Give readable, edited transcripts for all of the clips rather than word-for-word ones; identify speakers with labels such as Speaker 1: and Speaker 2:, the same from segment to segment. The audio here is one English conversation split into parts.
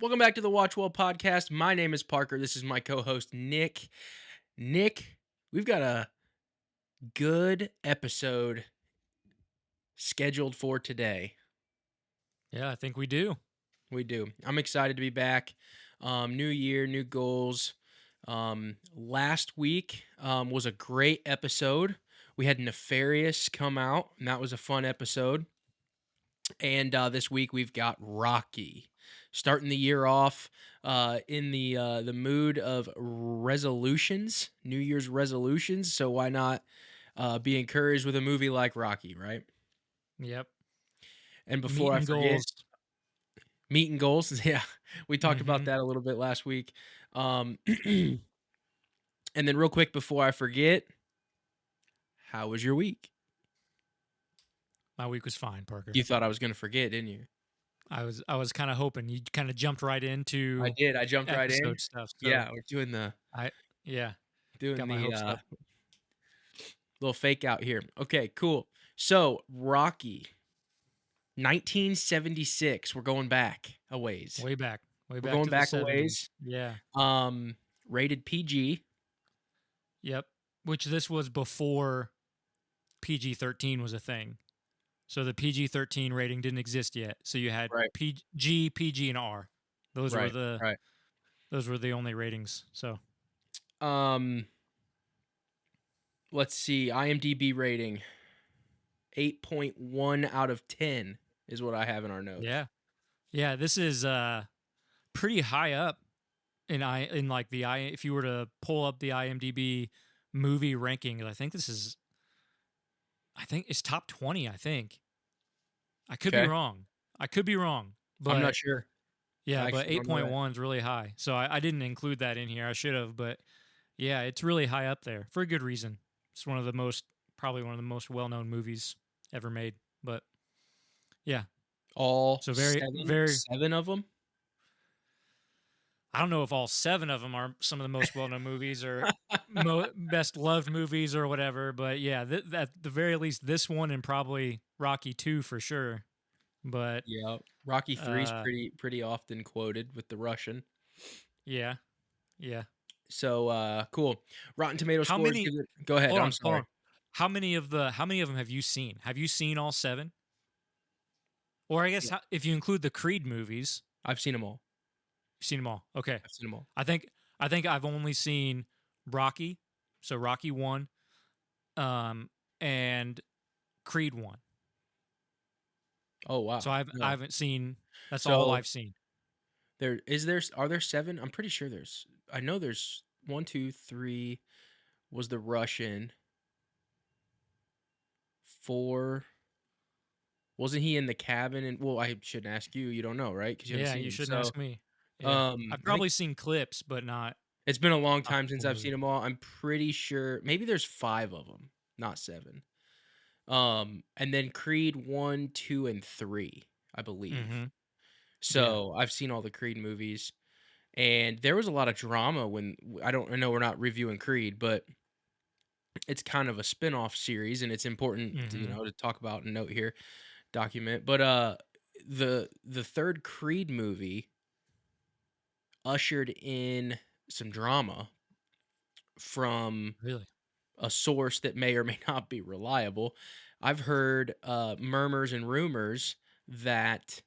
Speaker 1: Welcome back to the WatchWell Podcast. My name is Parker. This is my co-host, Nick. Nick, we've got a good episode scheduled for today.
Speaker 2: Yeah, I think we do.
Speaker 1: We do. I'm excited to be back. New year, new goals. Last week was a great episode. We had Nefarious come out, and that was a fun episode. And this week we've got Rocky, starting the year off in the mood of resolutions, New Year's resolutions. So why not be encouraged with a movie like Rocky, right?
Speaker 2: Yep.
Speaker 1: And before I
Speaker 2: Meeting
Speaker 1: forget,
Speaker 2: goals.
Speaker 1: meeting goals. Yeah, we talked about
Speaker 2: Mm-hmm.
Speaker 1: that a little bit last week. And then real quick before I forget, how was your week?
Speaker 2: My week was fine, Parker.
Speaker 1: You thought I was going to forget, didn't you?
Speaker 2: I was kind of hoping you kind of jumped right
Speaker 1: I
Speaker 2: into
Speaker 1: did. I jumped right in.
Speaker 2: episode stuff. So
Speaker 1: Yeah, we're doing the
Speaker 2: I yeah,
Speaker 1: doing
Speaker 2: got my
Speaker 1: the
Speaker 2: hopes up.
Speaker 1: little fake out here. Okay, cool. So, Rocky, 1976. We're going back a ways.
Speaker 2: Way back. Way
Speaker 1: We're
Speaker 2: back
Speaker 1: going
Speaker 2: to the
Speaker 1: back a
Speaker 2: 70s.
Speaker 1: ways.
Speaker 2: Yeah.
Speaker 1: Rated PG.
Speaker 2: Yep. Which this was before PG-13 was a thing. So the PG-13 rating didn't exist yet. So you had
Speaker 1: Right.
Speaker 2: PG, PG, and R. Those were
Speaker 1: Right.
Speaker 2: the
Speaker 1: Right.
Speaker 2: those were the only ratings. So
Speaker 1: Let's see. IMDb rating 8.1 out of 10 is what I have in our notes.
Speaker 2: yeah. Yeah, this is pretty high up in like the if you were to pull up the IMDb movie ranking, I think it's top 20, I think. I could be
Speaker 1: Okay.
Speaker 2: wrong. But
Speaker 1: I'm not sure.
Speaker 2: yeah,
Speaker 1: I
Speaker 2: but
Speaker 1: actually don't know that.
Speaker 2: 8.1 is really high. So I didn't include that in here. I should have, but yeah, it's really high up there for a good reason. It's probably one of the most well-known movies ever made. But yeah,
Speaker 1: All
Speaker 2: so very, very.
Speaker 1: seven of them?
Speaker 2: I don't know if all 7 of them are some of the most well-known movies or best loved movies or whatever, but yeah, at the very least, this one and probably Rocky 2 for sure. But
Speaker 1: Yeah. Rocky 3 is
Speaker 2: uh,
Speaker 1: pretty often quoted with the Russian.
Speaker 2: yeah, yeah.
Speaker 1: So cool. Rotten Tomato
Speaker 2: How
Speaker 1: scores.
Speaker 2: many?
Speaker 1: Go ahead.
Speaker 2: Hold
Speaker 1: I'm
Speaker 2: on, hold
Speaker 1: sorry.
Speaker 2: on. How many of them have you seen? Have you seen all 7? Or I guess
Speaker 1: Yeah,
Speaker 2: if you include the Creed movies,
Speaker 1: I've seen them all.
Speaker 2: you've seen them all. Okay,
Speaker 1: I've seen them all.
Speaker 2: I think I've only seen Rocky, so Rocky 1, and Creed 1.
Speaker 1: Oh wow.
Speaker 2: So I
Speaker 1: No.
Speaker 2: haven't seen. That's all
Speaker 1: So
Speaker 2: I've seen.
Speaker 1: are there 7? I'm pretty sure I know there's 1, 2, 3 was the Russian. 4 wasn't he in the cabin? And well, I shouldn't ask you. You don't know, right? Because you haven't
Speaker 2: Yeah,
Speaker 1: seen
Speaker 2: you
Speaker 1: him.
Speaker 2: shouldn't
Speaker 1: So
Speaker 2: ask me. Yeah, I've
Speaker 1: I think
Speaker 2: probably seen clips, but not
Speaker 1: it's been a long
Speaker 2: not the
Speaker 1: time since
Speaker 2: full
Speaker 1: I've seen
Speaker 2: movie.
Speaker 1: them all. I'm pretty sure maybe there's 5 of them, not 7. And then Creed 1, 2, and 3, I believe.
Speaker 2: Mm-hmm. Yeah.
Speaker 1: So I've seen all the Creed movies, and there was a lot of drama when I know we're not reviewing Creed, but it's kind of a spin-off series, and it's important to,
Speaker 2: Mm-hmm.
Speaker 1: to talk about and note here, document. But the third Creed movie ushered in some drama from
Speaker 2: Really.
Speaker 1: a source that may or may not be reliable. I've heard murmurs and rumors that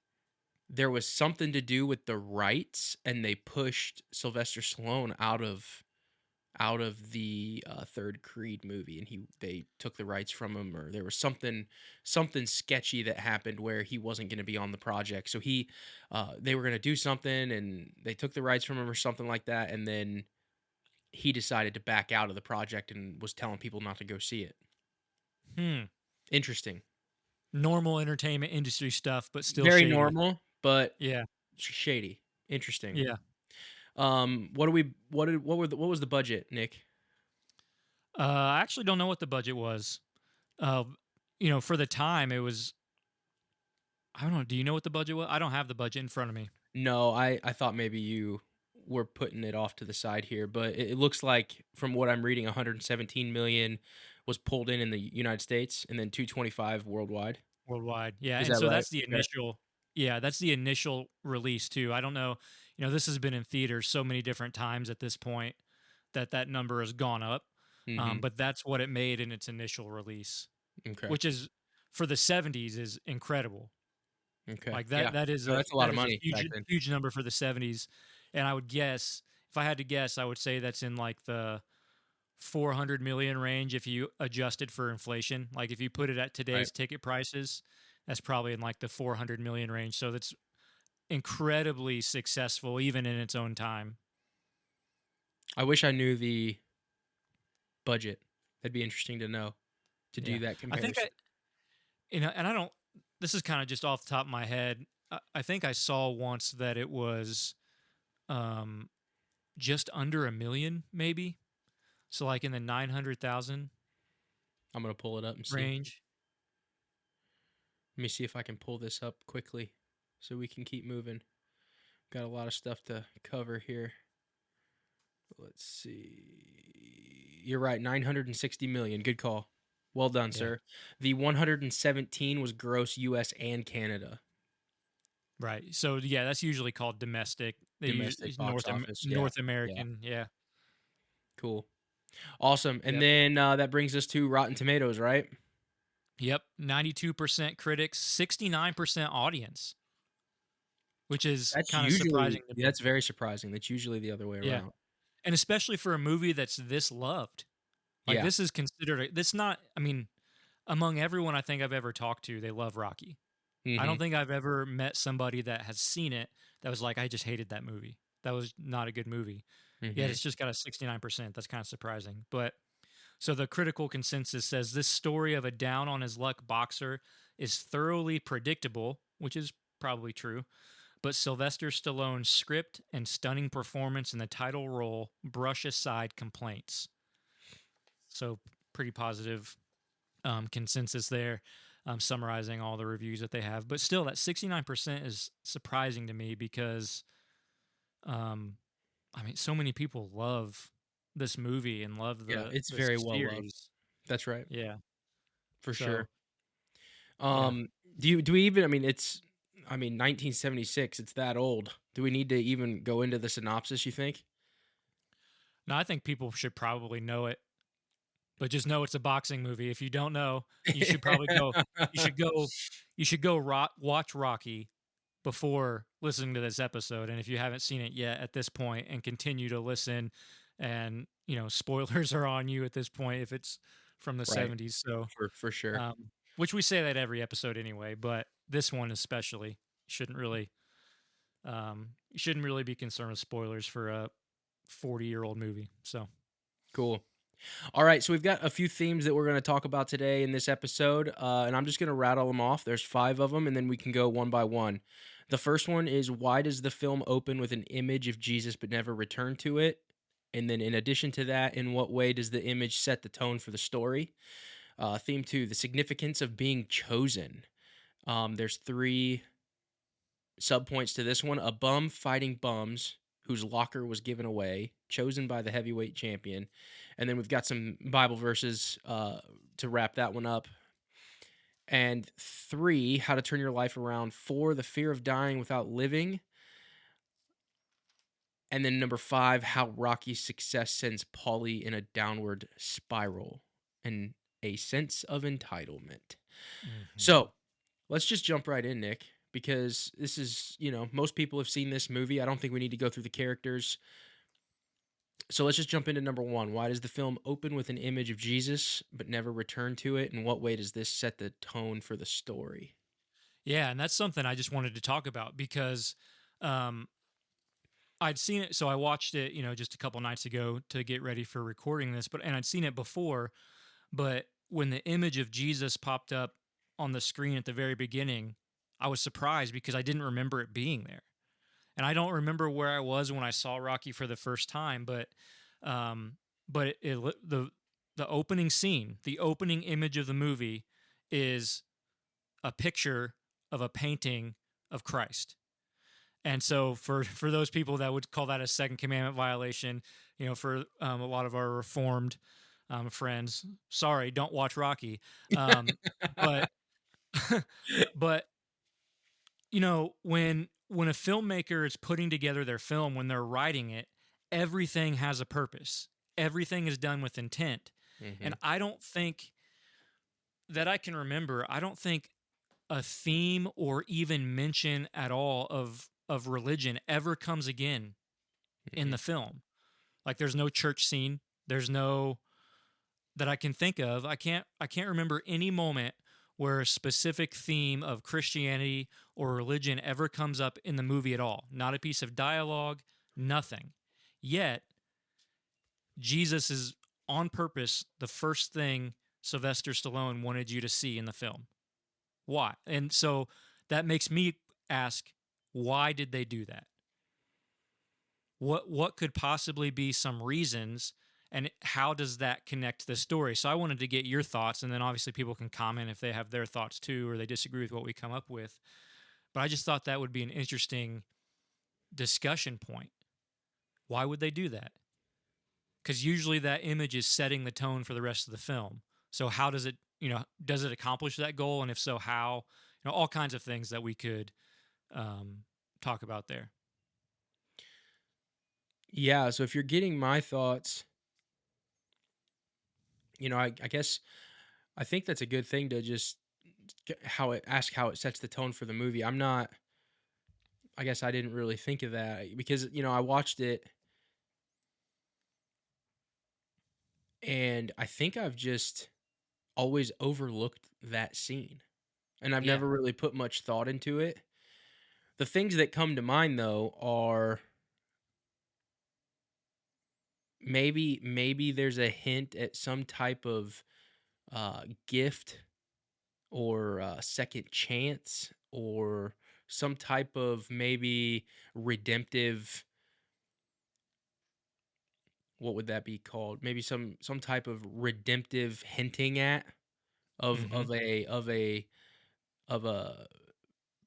Speaker 1: there was something to do with the rights, and they pushed Sylvester Stallone out of the third Creed movie, and they took the rights from him, or there was something sketchy that happened where he wasn't going to be on the project. So they were going to do something, and they took the rights from him or something like that, and then he decided to back out of the project and was telling people not to go see it.
Speaker 2: Hmm.
Speaker 1: Interesting.
Speaker 2: Normal entertainment industry stuff, but still
Speaker 1: Very
Speaker 2: shady.
Speaker 1: normal, but
Speaker 2: Yeah.
Speaker 1: shady. Interesting.
Speaker 2: Yeah.
Speaker 1: What was the budget, Nick?
Speaker 2: I actually don't know what the budget was. Uh, for the time, it was. I don't know. Do you know what the budget was? I don't have the budget in front of me.
Speaker 1: No, I thought maybe you were putting it off to the side here, but it looks like from what I'm reading, 117 million was pulled in the United States, and then 225 worldwide.
Speaker 2: Worldwide. Yeah,
Speaker 1: Is
Speaker 2: and
Speaker 1: that
Speaker 2: so
Speaker 1: right?
Speaker 2: that's the
Speaker 1: Okay.
Speaker 2: initial. Yeah, that's the initial release too. I don't know, this has been in theaters so many different times at this point that that number has gone up.
Speaker 1: Mm-hmm.
Speaker 2: But that's what it made in its initial release,
Speaker 1: Okay.
Speaker 2: which is for the 70s is incredible.
Speaker 1: Okay.
Speaker 2: Like
Speaker 1: Yeah.
Speaker 2: that is
Speaker 1: No,
Speaker 2: a
Speaker 1: that's a lot
Speaker 2: that
Speaker 1: of
Speaker 2: is a
Speaker 1: money
Speaker 2: huge
Speaker 1: back then.
Speaker 2: huge number for the 70s. And I would guess, if I had to guess, I would say that's in like the 400 million range if you adjust it for inflation. Like if you put it at
Speaker 1: Right.
Speaker 2: today's ticket prices, that's probably in like the 400 million range. So that's incredibly successful even in its own time.
Speaker 1: I wish I knew the budget. That'd be interesting to know to
Speaker 2: Yeah.
Speaker 1: do that
Speaker 2: I think
Speaker 1: comparison.
Speaker 2: and I don't, this is kind of just off the top of my head. I think I saw once that it was um, just under a million, maybe. So like in the 900,000
Speaker 1: I'm gonna pull it up and see.
Speaker 2: range.
Speaker 1: Let me see if I can pull this up quickly, so we can keep moving. Got a lot of stuff to cover here. Let's see. You're right, 960 million. Good call. Well done,
Speaker 2: Yeah.
Speaker 1: sir. The 117 was gross US and Canada.
Speaker 2: Right. So yeah, that's usually called domestic. They
Speaker 1: Domestic box office. Yeah.
Speaker 2: North
Speaker 1: Yeah.
Speaker 2: American. Yeah.
Speaker 1: Cool. Awesome. And
Speaker 2: Yep.
Speaker 1: then that brings us to Rotten Tomatoes, right?
Speaker 2: Yep. 92% critics, 69% audience, which is
Speaker 1: That's
Speaker 2: kind of surprising
Speaker 1: usually
Speaker 2: to me.
Speaker 1: that's very surprising. That's usually the other way
Speaker 2: Yeah.
Speaker 1: around.
Speaker 2: And especially for a movie that's this loved. Like
Speaker 1: Yeah.
Speaker 2: this is considered this not, I mean, among everyone I think I've ever talked to, they love Rocky. I don't
Speaker 1: Mhm.
Speaker 2: think I've ever met somebody that has seen it that was like, I just hated that movie. That was not a good movie. Yet
Speaker 1: Mhm.
Speaker 2: it's just got a 69%. That's kind of surprising. But so the critical consensus says this story of a down on his luck boxer is thoroughly predictable, which is probably true. But Sylvester Stallone's script and stunning performance in the title role brush aside complaints. So pretty positive consensus there, summarizing all the reviews that they have. But still, that 69% is surprising to me because, um, I mean, so many people love this movie and love
Speaker 1: Yeah, it's
Speaker 2: the
Speaker 1: very well loved.
Speaker 2: series.
Speaker 1: That's right.
Speaker 2: Yeah.
Speaker 1: For
Speaker 2: So
Speaker 1: sure.
Speaker 2: yeah.
Speaker 1: Do we even, I mean, it's, I mean, 1976, it's that old. Do we need to even go into the synopsis, you think?
Speaker 2: Now I think people should probably know it, but just know it's a boxing movie. If you don't know, you should probably go. You should go. You should go watch Rocky before listening to this episode. And if you haven't seen it yet at this point, and continue to listen, and spoilers are on you at this point if it's from the
Speaker 1: Right.
Speaker 2: 70s. So,
Speaker 1: For sure.
Speaker 2: which we say that every episode anyway, but this one especially shouldn't really. You shouldn't really be concerned with spoilers for a 40-year-old movie. So,
Speaker 1: Cool. All right, so we've got a few themes that we're going to talk about today in this episode, and I'm just going to rattle them off. There's 5 of them, and then we can go one by one. The first one is, why does the film open with an image of Jesus but never return to it? And then, in addition to that, in what way does the image set the tone for the story? Theme 2, the significance of being chosen. There's 3 subpoints to this one: a bum fighting bums whose locker was given away, chosen by the heavyweight champion. And then we've got some Bible verses to wrap that one up. And 3, how to turn your life around. 4, the fear of dying without living. And then number 5, how Rocky's success sends Paulie in a downward spiral and a sense of entitlement.
Speaker 2: mhm.
Speaker 1: So let's just jump right in, Nick, because this is, most people have seen this movie. I don't think we need to go through the characters. So let's just jump into number 1. Why does the film open with an image of Jesus but never return to it? In what way does this set the tone for the story?
Speaker 2: Yeah, and that's something I just wanted to talk about because um, I'd seen it. So I watched it, just a couple nights ago to get ready for recording this. And I'd seen it before. But when the image of Jesus popped up on the screen at the very beginning, I was surprised because I didn't remember it being there. And I don't remember where I was when I saw Rocky for the first time, um, the opening scene, the opening image of the movie, is a picture of a painting of Christ. And so for those people that would call that a second commandment violation, for a lot of our reformed friends, sorry, don't watch Rocky. But but when a filmmaker is putting together their film, when they're writing it, everything has a purpose. Everything is done with intent.
Speaker 1: Mm-hmm.
Speaker 2: And I don't think that I can remember, I don't think a theme or even mention at all of religion ever comes again in
Speaker 1: Mm-hmm.
Speaker 2: the film. Like there's no church scene. There's no that I can think of. I can't remember any moment where a specific theme of Christianity or religion ever comes up in the movie at all. Not a piece of dialogue, nothing. Yet Jesus is on purpose the first thing Sylvester Stallone wanted you to see in the film. Why? And so that makes me ask, why did they do that? What could possibly be some reasons, and how does that connect to the story? So I wanted to get your thoughts, and then obviously people can comment if they have their thoughts too, or they disagree with what we come up with. But I just thought that would be an interesting discussion point. Why would they do that? Because usually that image is setting the tone for the rest of the film. So how does it, does it accomplish that goal? And if so, how? All kinds of things that we could talk about there.
Speaker 1: Yeah, so if you're getting my thoughts, I guess I think that's a good thing to just ask how it sets the tone for the movie. I guess I didn't really think of that because I watched it and I think I've just always overlooked that scene and I've
Speaker 2: Yeah.
Speaker 1: never really put much thought into it. The things that come to mind though are maybe there's a hint at some type of gift or second chance or some type of maybe redemptive, what would that be called, maybe some type of redemptive hinting at of
Speaker 2: Mm-hmm.
Speaker 1: of a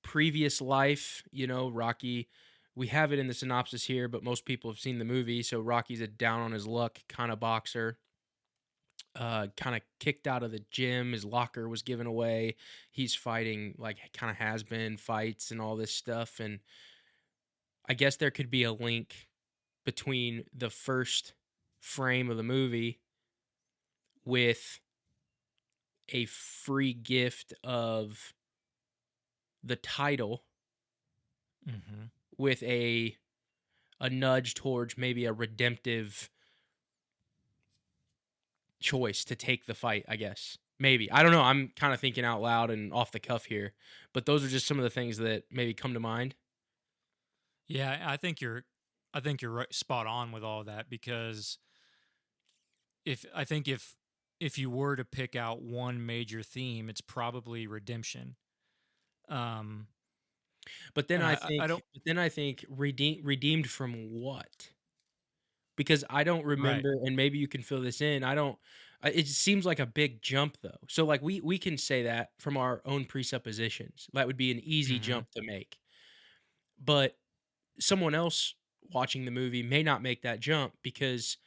Speaker 1: previous life. Rocky, we have it in the synopsis here, but most people have seen the movie. So Rocky's a down on his luck kind of boxer, kind of kicked out of the gym. His locker was given away. He's fighting like kind of has been fights and all this stuff. And I guess there could be a link between the first frame of the movie with a free gift of the title
Speaker 2: Mm-hmm.
Speaker 1: with a nudge towards maybe a redemptive choice to take the fight, I guess. Maybe. I don't know. I'm kind of thinking out loud and off the cuff here, but those are just some of the things that maybe come to mind.
Speaker 2: Yeah, I think you're right, spot on with all of that, because if you were to pick out one major theme, it's probably redemption. Um,
Speaker 1: But then
Speaker 2: and
Speaker 1: I
Speaker 2: I
Speaker 1: think
Speaker 2: don't
Speaker 1: but then I think redeemed from what? Because I don't
Speaker 2: right.
Speaker 1: remember, and maybe you can fill this in. I don't. It seems like a big jump though. So like we can say that from our own presuppositions. That would be an easy
Speaker 2: Mm-hmm.
Speaker 1: jump to make. But someone else watching the movie may not make that jump because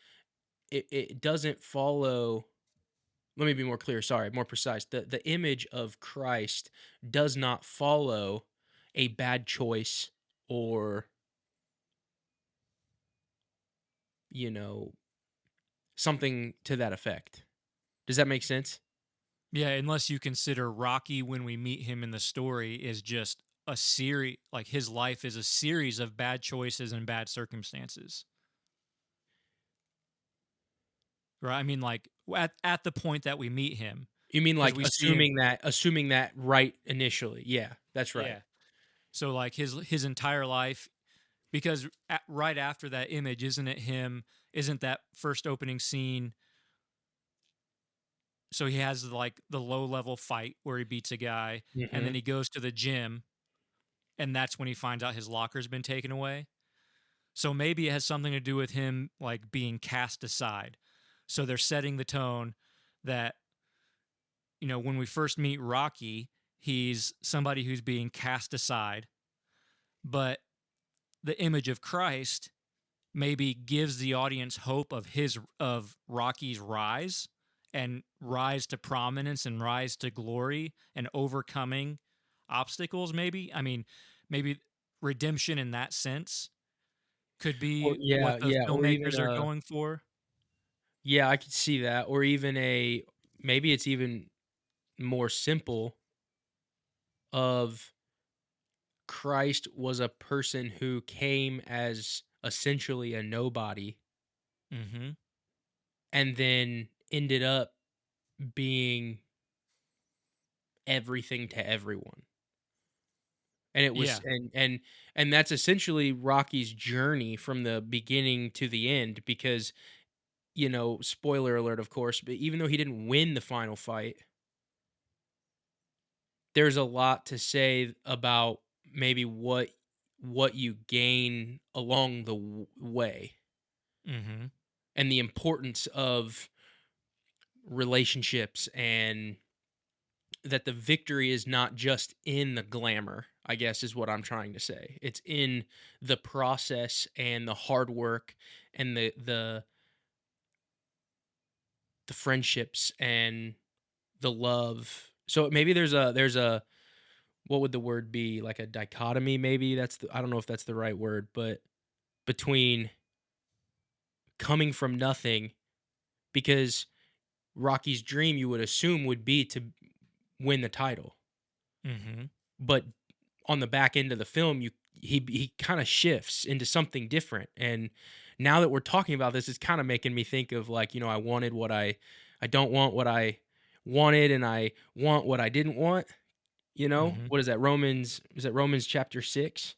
Speaker 1: it doesn't follow. Let me be more clear. Sorry, more precise. The image of Christ does not follow a bad choice or you know something to that effect. Does that make sense?
Speaker 2: Yeah, unless you consider Rocky, when we meet him in the story, is just a series, like his life is a series of bad choices and bad circumstances. Right? I mean, like at the point that we meet him,
Speaker 1: You mean
Speaker 2: because
Speaker 1: like
Speaker 2: we see him.
Speaker 1: assuming that right initially. Yeah, that's right.
Speaker 2: Yeah. So like his entire life, because right after that image, isn't it him? Isn't that first opening scene? So he has like the low level fight where he beats a guy, and then
Speaker 1: Mhm.
Speaker 2: he goes to the gym, and that's when he finds out his locker's been taken away. So maybe it has something to do with him like being cast aside. So they're setting the tone that, when we first meet Rocky, he's somebody who's being cast aside, but the image of Christ maybe gives the audience hope of Rocky's rise and rise to prominence and rise to glory and overcoming obstacles, maybe. I mean, maybe redemption in that sense could
Speaker 1: Or
Speaker 2: be what
Speaker 1: yeah,
Speaker 2: the
Speaker 1: yeah, or even
Speaker 2: filmmakers are going for.
Speaker 1: yeah, I could see that. Or even a maybe it's even more simple of Christ was a person who came as essentially a nobody
Speaker 2: Mhm.
Speaker 1: and then ended up being everything to everyone. And it was
Speaker 2: Yeah.
Speaker 1: and that's essentially Rocky's journey from the beginning to the end because, spoiler alert of course, but even though he didn't win the final fight, there's a lot to say about maybe what you gain along the way
Speaker 2: Mhm.
Speaker 1: and the importance of relationships and that the victory is not just in the glamour, I guess is what I'm trying to say. It's in the process and the hard work and the friendships and the love. So maybe there's a what would the word be? Like a dichotomy maybe? I don't know if that's the right word, but between coming from nothing because Rocky's dream you would assume would be to win the title.
Speaker 2: Mhm.
Speaker 1: But on the back end of the film, he kind of shifts into something different. And now that we're talking about this, it's kind of making me think of like, I wanted what I don't want what I wanted, and I want what I didn't want.
Speaker 2: Mhm.
Speaker 1: What is that? Romans is that Romans chapter 6?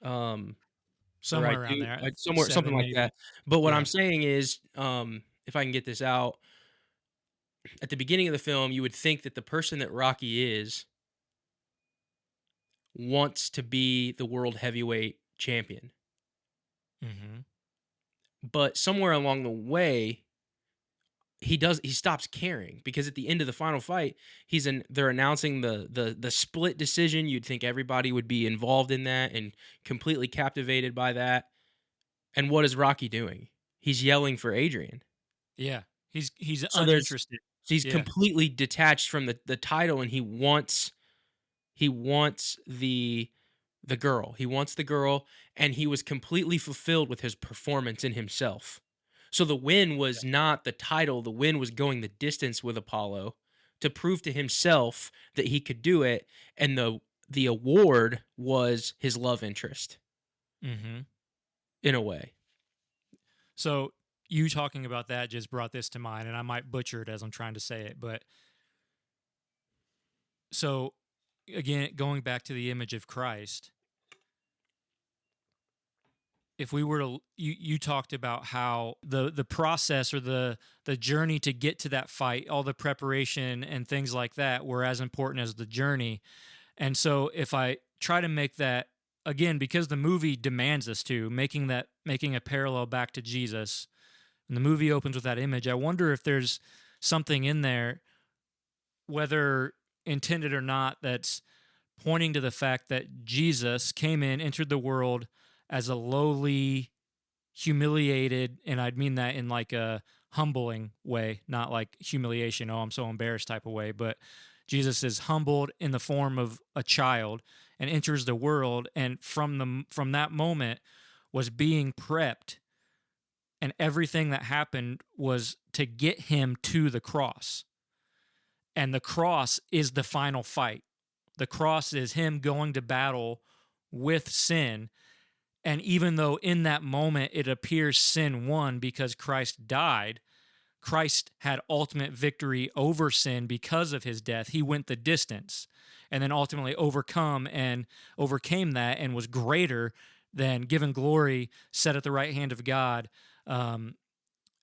Speaker 1: Um, where I
Speaker 2: Somewhere around
Speaker 1: do
Speaker 2: there.
Speaker 1: somewhere something
Speaker 2: 7
Speaker 1: like
Speaker 2: maybe.
Speaker 1: that. But what I'm
Speaker 2: Yeah.
Speaker 1: saying is, if I can get this out, at the beginning of the film, you would think that the person that Rocky is wants to be the world heavyweight champion.
Speaker 2: Mhm.
Speaker 1: But somewhere along the way, he stops caring because at the end of the final fight, they're announcing the split decision. You'd think everybody would be involved in that and completely captivated by that. And what is Rocky doing? He's yelling for Adrian.
Speaker 2: Yeah. He's
Speaker 1: So
Speaker 2: uninterested.
Speaker 1: he's
Speaker 2: Yeah.
Speaker 1: completely detached from the title, and he wants the girl. He wants the girl, and he was completely fulfilled with his performance in himself. So the win was not the title, the win was going the distance with Apollo to prove to himself that he could do it, and the award was his love interest
Speaker 2: Mhm.
Speaker 1: in a way.
Speaker 2: So you talking about that just brought this to mind, and I might butcher it as I'm trying to say it, but so again, going back to the image of Christ, if we were to you talked about how the process or the journey to get to that fight, all the preparation and things like that were as important as the journey. And so if I try to make that again, because the movie demands us to making a parallel back to Jesus, and the movie opens with that image, I wonder if there's something in there, whether intended or not, that's pointing to the fact that Jesus came in, entered the world as a lowly, humiliated, and I'd mean that in like a humbling way, not like humiliation, oh, I'm so embarrassed type of way, but Jesus is humbled in the form of a child and enters the world, and from that moment was being prepped, and everything that happened was to get him to the cross. And the cross is the final fight. The cross is him going to battle with sin. And even though in that moment it appears sin won because Christ died, Christ had ultimate victory over sin because of his death. He went the distance and then ultimately overcame that and was greater than given glory, set at the right hand of God, um,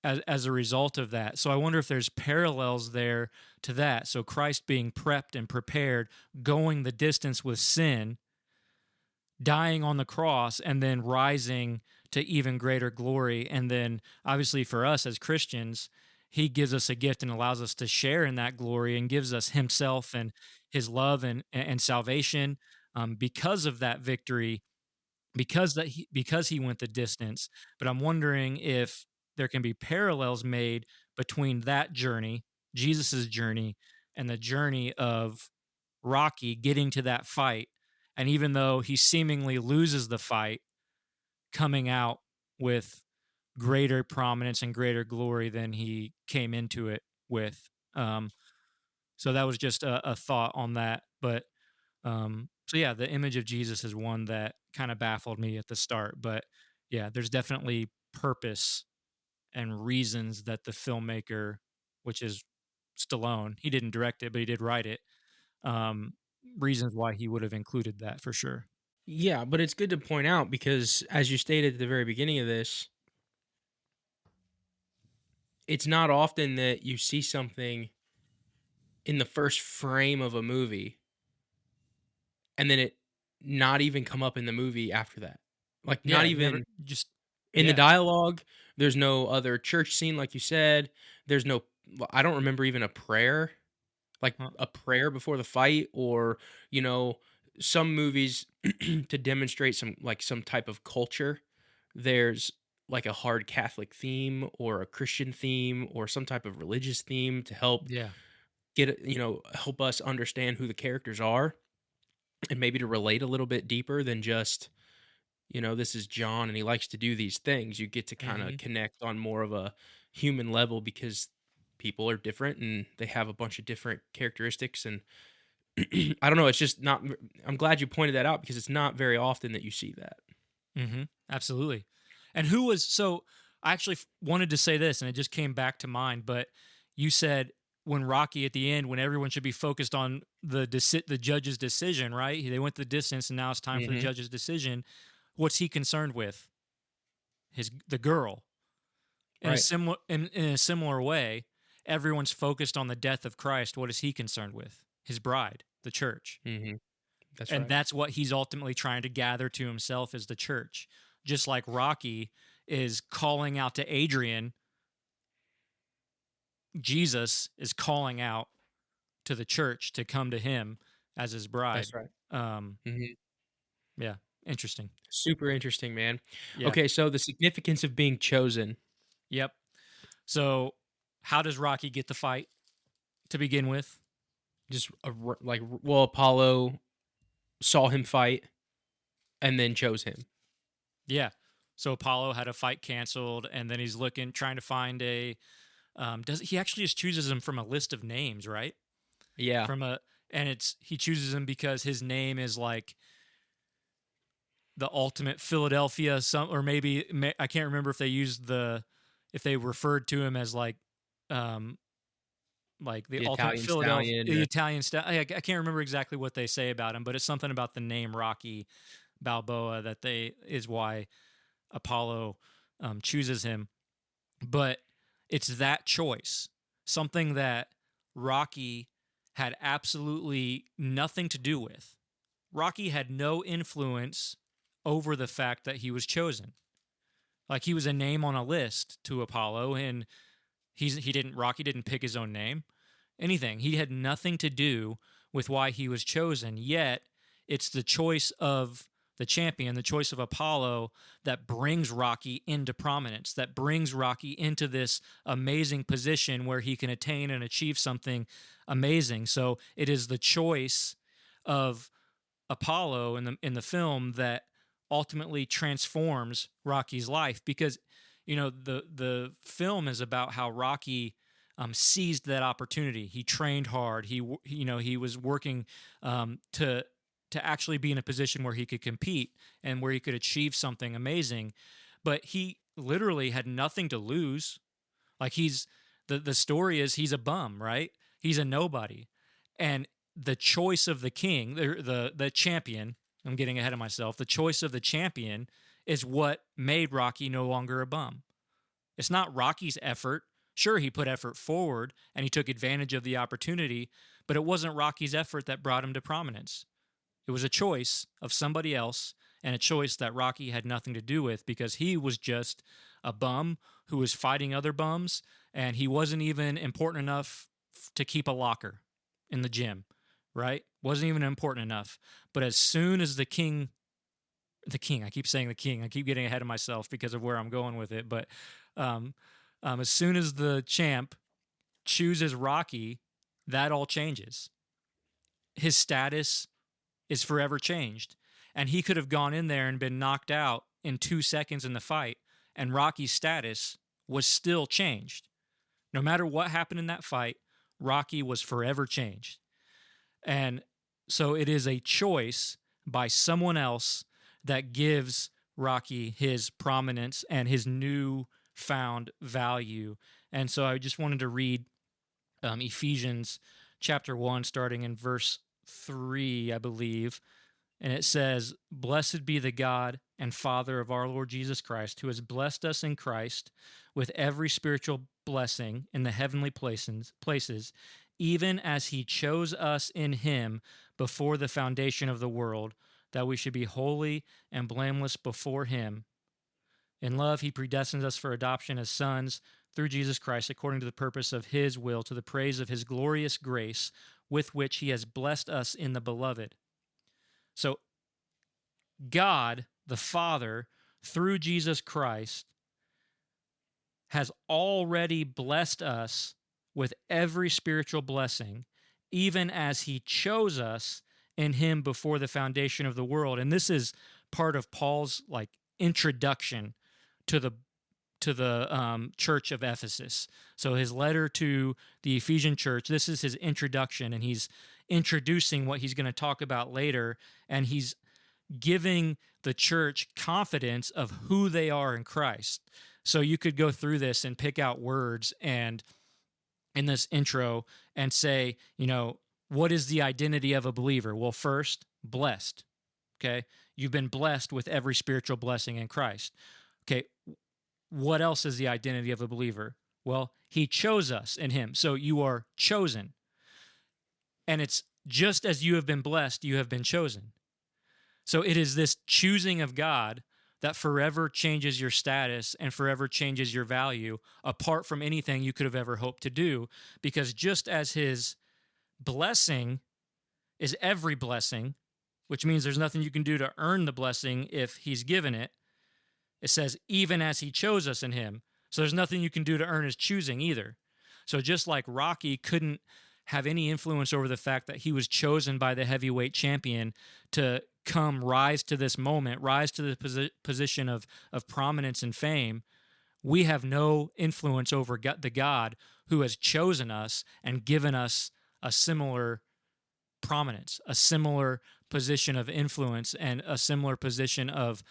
Speaker 2: as a result of that. So I wonder if there's parallels there to that. So Christ being prepped and prepared, going the distance with sin, dying on the cross, and then rising to even greater glory. And then obviously for us as Christians, he gives us a gift and allows us to share in that glory and gives us himself and his love and salvation, because of that victory, because he went the distance. But I'm wondering if there can be parallels made between that journey, Jesus's journey, and the journey of Rocky getting to that fight, and even though he seemingly loses the fight, coming out with greater prominence and greater glory than he came into it with. So that was just a thought on that. But so yeah, the image of Jesus is one that kind of baffled me at the start. But yeah, there's definitely purpose and reasons that the filmmaker, which is Stallone, he didn't direct it, but he did write it. Um, Reasons why he would have included that for sure.
Speaker 1: Yeah, but it's good to point out because, as you stated at the very beginning of this, it's not often that you see something in the first frame of a movie and then it not even come up in the movie after that. Like, not
Speaker 2: Yeah, never
Speaker 1: even
Speaker 2: just
Speaker 1: in the
Speaker 2: yeah.
Speaker 1: dialogue, there's no other church scene, like you said. There's no, I don't remember even a prayer, like
Speaker 2: Huh.
Speaker 1: a prayer before the fight, or, you know, some movies to demonstrate some type of culture. There's like a hard Catholic theme or a Christian theme or some type of religious theme to help
Speaker 2: Yeah.
Speaker 1: help us understand who the characters are and maybe to relate a little bit deeper than just, this is John and he likes to do these things. You get to kind of
Speaker 2: Mm-hmm.
Speaker 1: connect on more of a human level because people are different and they have a bunch of different characteristics. And I don't know, it's just not, I'm glad you pointed that out because it's not very often that you see that.
Speaker 2: Mm-hmm. Absolutely. And who was so? I actually wanted to say this, and it just came back to mind. But you said when Rocky at the end, when everyone should be focused on the judge's decision, right? They went the distance, and now it's time for the
Speaker 1: Hmm.
Speaker 2: judge's decision. What's he concerned with? The girl.
Speaker 1: Right.
Speaker 2: In a similar way, everyone's focused on the death of Christ. What is he concerned with? His bride, the church.
Speaker 1: Hmm. That's
Speaker 2: And
Speaker 1: right.
Speaker 2: that's what he's ultimately trying to gather to himself is the church. Just like Rocky is calling out to Adrian, Jesus is calling out to the church to come to him as his bride.
Speaker 1: That's right.
Speaker 2: Um,
Speaker 1: Hmm.
Speaker 2: yeah, interesting.
Speaker 1: Super interesting, man.
Speaker 2: Yeah,
Speaker 1: Okay, so the significance of being chosen.
Speaker 2: yep. So, how does Rocky get the fight to begin with?
Speaker 1: Just well, Apollo saw him fight and then chose him.
Speaker 2: Yeah. So Apollo had a fight canceled, and then he's trying to find a. Does he actually just chooses him from a list of names, right?
Speaker 1: Yeah.
Speaker 2: From a and he chooses him because his name is like the ultimate Philadelphia or maybe I can't remember if they used if they referred to him as um like the
Speaker 1: The
Speaker 2: ultimate
Speaker 1: Italian
Speaker 2: Philadelphia,
Speaker 1: stallion.
Speaker 2: the Italian style. I can't remember exactly what they say about him, but it's something about the name Rocky Balboa that they is why Apollo chooses him. But it's that choice, something that Rocky had absolutely nothing to do with. Rocky had no influence over the fact that he was chosen. Like he was a name on a list to Apollo, and Rocky didn't pick his own name, anything. He had nothing to do with why he was chosen. Yet it's the choice of the champion, the choice of Apollo that brings Rocky into prominence, that brings Rocky into this amazing position where he can attain and achieve something amazing. So it is the choice of Apollo in the film that ultimately transforms Rocky's life because the film is about how Rocky seized that opportunity. He trained hard. He was working to actually be in a position where he could compete and where he could achieve something amazing, but he literally had nothing to lose. Like the story is he's a bum, right? He's a nobody, and the choice of the king, the champion. I'm getting ahead of myself. The choice of the champion is what made Rocky no longer a bum. It's not Rocky's effort. Sure, he put effort forward and he took advantage of the opportunity, but it wasn't Rocky's effort that brought him to prominence. It was a choice of somebody else and a choice that Rocky had nothing to do with because he was just a bum who was fighting other bums and he wasn't even important enough to keep a locker in the gym, right? Wasn't even important enough. But as soon as I keep saying the king, I keep getting ahead of myself because of where I'm going with it. But um, as soon as the champ chooses Rocky, that all changes. his status is forever changed. And he could have gone in there and been knocked out in 2 seconds in the fight, and Rocky's status was still changed. No matter what happened in that fight, Rocky was forever changed. And so it is a choice by someone else that gives Rocky his prominence and his new found value. And so I just wanted to read Ephesians chapter 1, starting in verse 3, I believe. And it says, "Blessed be the God and Father of our Lord Jesus Christ, who has blessed us in Christ with every spiritual blessing in the heavenly places, even as he chose us in him before the foundation of the world, that we should be holy and blameless before him. In love, he predestined us for adoption as sons through Jesus Christ, according to the purpose of his will, to the praise of his glorious grace, with which he has blessed us in the beloved." So God, the Father, through Jesus Christ, has already blessed us with every spiritual blessing, even as he chose us in him before the foundation of the world. And this is part of Paul's introduction to the church of Ephesus. So his letter to the Ephesian church, this is his introduction, and he's introducing what he's going to talk about later, and he's giving the church confidence of who they are in Christ. So you could go through this and pick out words and in this intro and say, what is the identity of a believer? Well, first, blessed. Okay. You've been blessed with every spiritual blessing in Christ. Okay. What else is the identity of a believer? Well, he chose us in him. So you are chosen. And it's just as you have been blessed, you have been chosen. So it is this choosing of God that forever changes your status and forever changes your value, apart from anything you could have ever hoped to do. Because just as his blessing is every blessing, which means there's nothing you can do to earn the blessing if he's given it, it says, even as he chose us in him. So there's nothing you can do to earn his choosing either. So just like Rocky couldn't have any influence over the fact that he was chosen by the heavyweight champion to rise to this moment, rise to the position of prominence and fame, we have no influence over the God who has chosen us and given us a similar prominence, a similar position of influence, and a similar position of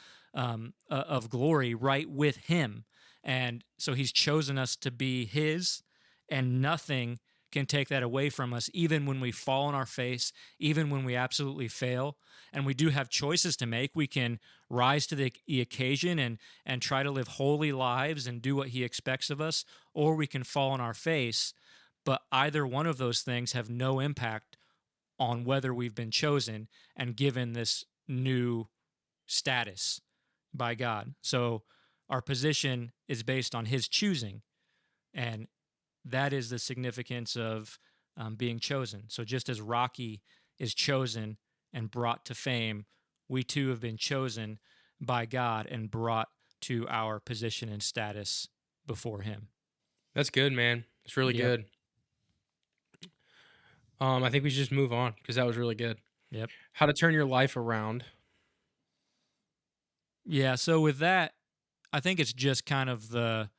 Speaker 2: glory right with him. And so he's chosen us to be his, and nothing can take that away from us, even when we fall on our face, even when we absolutely fail. And we do have choices to make. We can rise to the occasion and try to live holy lives and do what he expects of us, or we can fall on our face. But either one of those things have no impact on whether we've been chosen and given this new status by God. So our position is based on his choosing, and that is the significance of being chosen. So just as Rocky is chosen and brought to fame, we too have been chosen by God and brought to our position and status before him.
Speaker 1: That's good, man. It's really good. I think we should just move on because that was really good.
Speaker 2: Yep.
Speaker 1: How to turn your life around.
Speaker 2: Yeah, so with that, I think it's just kind of the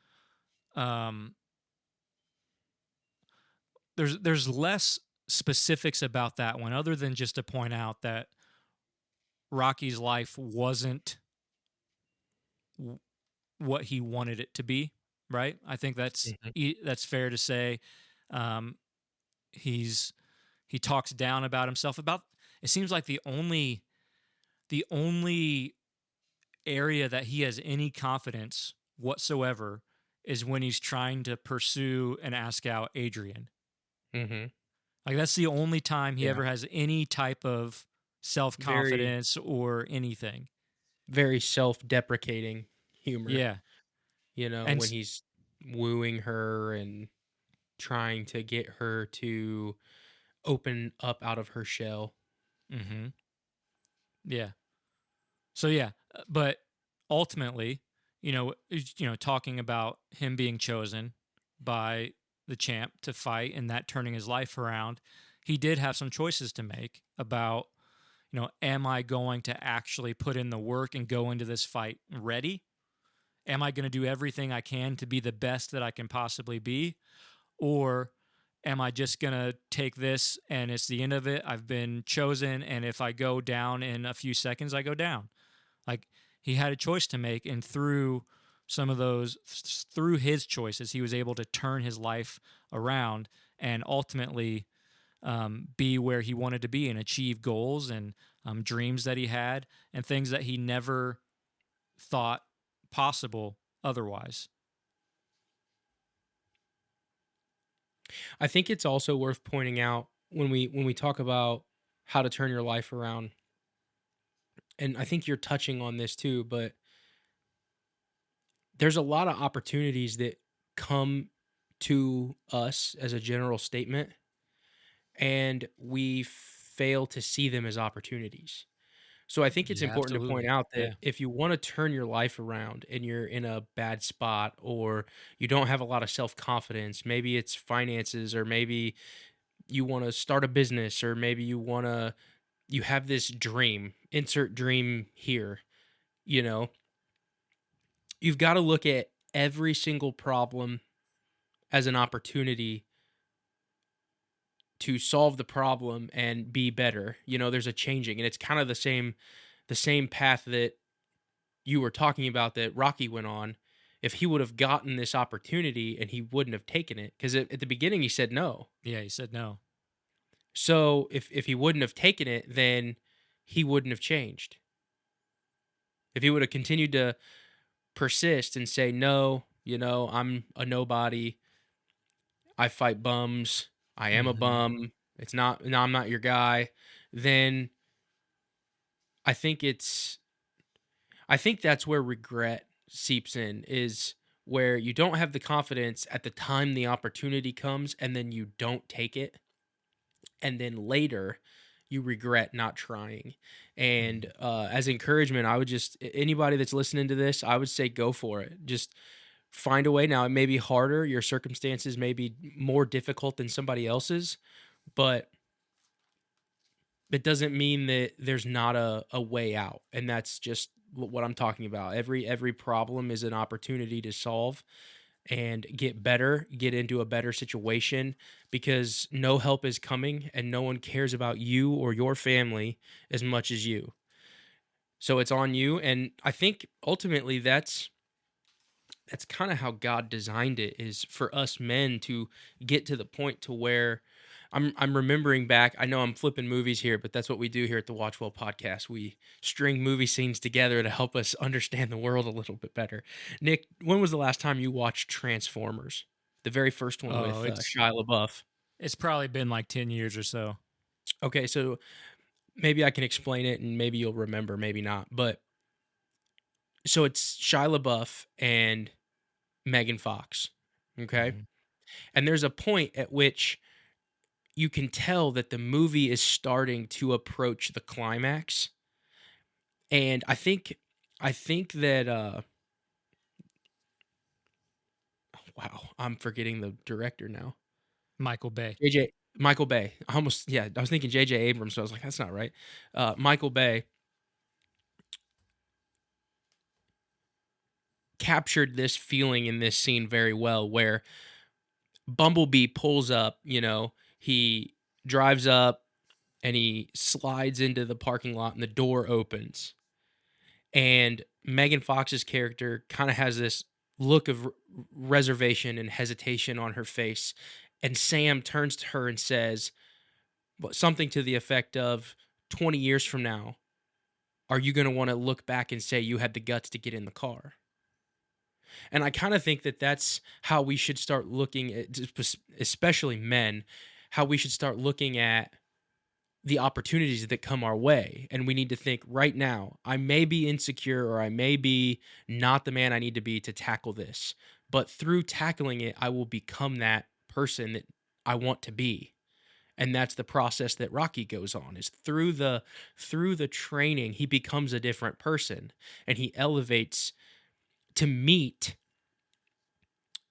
Speaker 2: there's less specifics about that one, other than just to point out that Rocky's life wasn't what he wanted it to be, right? I think that's fair to say. He talks down about himself. It seems like the only area that he has any confidence whatsoever is when he's trying to pursue and ask out Adrian.
Speaker 1: Mm-hmm.
Speaker 2: Like that's the only time he ever has any type of self-confidence or anything.
Speaker 1: Very self-deprecating humor.
Speaker 2: Yeah.
Speaker 1: And when he's wooing her and trying to get her to open up out of her shell.
Speaker 2: Mm-hmm. Yeah. So yeah, but ultimately, talking about him being chosen by the champ to fight and that turning his life around, he did have some choices to make about, am I going to actually put in the work and go into this fight ready? Am I going to do everything I can to be the best that I can possibly be? Or am I just going to take this and it's the end of it? I've been chosen. And if I go down in a few seconds, I go down. Like, he had a choice to make. And through through his choices, he was able to turn his life around and ultimately be where he wanted to be and achieve goals and dreams that he had and things that he never thought possible otherwise.
Speaker 1: I think it's also worth pointing out when we talk about how to turn your life around, and I think you're touching on this too, but there's a lot of opportunities that come to us as a general statement, and we fail to see them as opportunities. So I think it's
Speaker 2: Yeah,
Speaker 1: important to point
Speaker 2: absolutely.
Speaker 1: out that
Speaker 2: Yeah.
Speaker 1: if you want to turn your life around and you're in a bad spot, or you don't have a lot of self-confidence, maybe it's finances, or maybe you want to start a business, or maybe you have this dream, insert dream here, you know, you've got to look at every single problem as an opportunity to solve the problem and be better. There's a changing, and it's kind of the same path that you were talking about that Rocky went on. If he would have gotten this opportunity and he wouldn't have taken it, because at the beginning he said no.
Speaker 2: Yeah, he said no.
Speaker 1: So if he wouldn't have taken it, then he wouldn't have changed. If he would have continued to persist and say no, I'm a nobody, I fight bums, I am a
Speaker 2: Hmm.
Speaker 1: bum, it's not, no, I'm not your guy, then I think it's I think that's where regret seeps in, is where you don't have the confidence at the time the opportunity comes, and then you don't take it, and then later you regret not trying. And as encouragement, I would just anybody that's listening to this, I would say go for it. Just find a way. Now it may be harder, your circumstances may be more difficult than somebody else's, but it doesn't mean that there's not a way out. And that's just what I'm talking about. Every problem is an opportunity to solve and get better, get into a better situation, because no help is coming and no one cares about you or your family as much as you. So it's on you, and I think ultimately that's kind of how God designed it, is for us men to get to the point to where I'm remembering back. I know I'm flipping movies here, but that's what we do here at the WatchWell Podcast. We string movie scenes together to help us understand the world a little bit better. Nick, when was the last time you watched Transformers? The very first one
Speaker 2: Oh,
Speaker 1: with
Speaker 2: it's
Speaker 1: Shia LaBeouf.
Speaker 2: it's probably been like 10 years or so.
Speaker 1: Okay, so maybe I can explain it and maybe you'll remember, maybe not. But so it's Shia LaBeouf and Megan Fox. Okay.
Speaker 2: Hmm.
Speaker 1: And there's a point at which you can tell that the movie is starting to approach the climax. And I think that wow, I'm forgetting the director now.
Speaker 2: Michael Bay.
Speaker 1: JJ Michael Bay. I almost, yeah, I was thinking JJ Abrams, so I was like, that's not right. Michael Bay captured this feeling in this scene very well, where Bumblebee pulls up, he drives up and he slides into the parking lot and the door opens. And Megan Fox's character kind of has this look of reservation and hesitation on her face. And Sam turns to her and says something to the effect of, 20 years from now, are you going to want to look back and say you had the guts to get in the car? And I kind of think that that's how we should start looking at, especially men, how we should start looking at the opportunities that come our way. And we need to think, right now, I may be insecure, or I may be not the man I need to be to tackle this. But through tackling it, I will become that person that I want to be. And that's the process that Rocky goes on, is through the training, he becomes a different person, and he elevates to meet